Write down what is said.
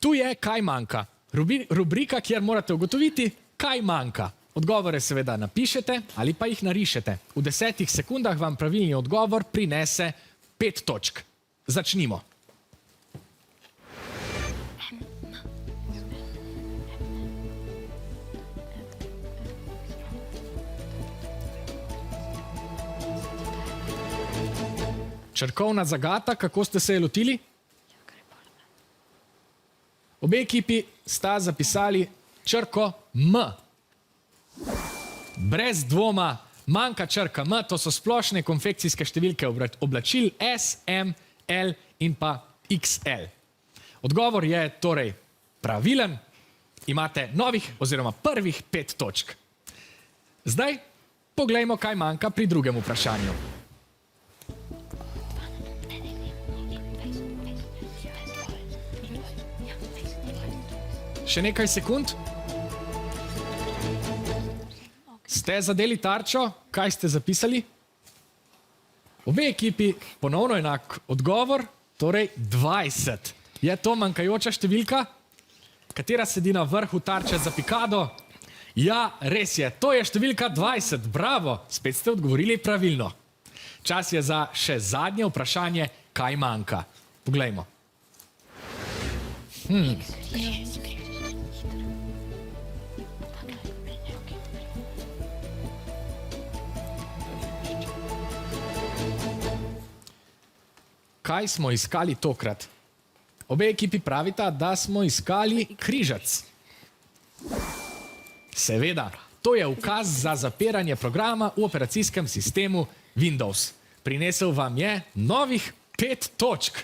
Tu je Kaj manjka. Rubrika, kjer morate ugotoviti, kaj manjka. Odgovore seveda napišete ali pa jih narišete. V 10 sekundah vam pravilni odgovor prinese 5 točk. Začnimo. Črkovna zagata, kako ste se je lotili? Obe ekipi sta zapisali črko M. Brez dvoma manjka črka M, to so splošne konfekcijske številke oblačil S, M, L in pa XL. Odgovor je torej pravilen. Imate novih oziroma prvih 5 točk. Zdaj poglejmo, kaj manjka pri drugem vprašanju. Še nekaj sekund. Ste zadeli tarčo? Kaj ste zapisali? Obe ekipi ponovno enak odgovor, torej 20. Je to manjkajoča številka? Katera sedi na vrhu tarče za pikado? Ja, res je. To je številka 20. Bravo! Spet ste odgovorili pravilno. Čas je za še zadnje vprašanje, kaj manjka. Poglejmo. Kaj smo iskali tokrat? Obe ekipi pravita, da smo iskali križac. Seveda, to je ukaz za zapiranje programa v operacijskem sistemu Windows. Prinesel vam je novih 5 točk.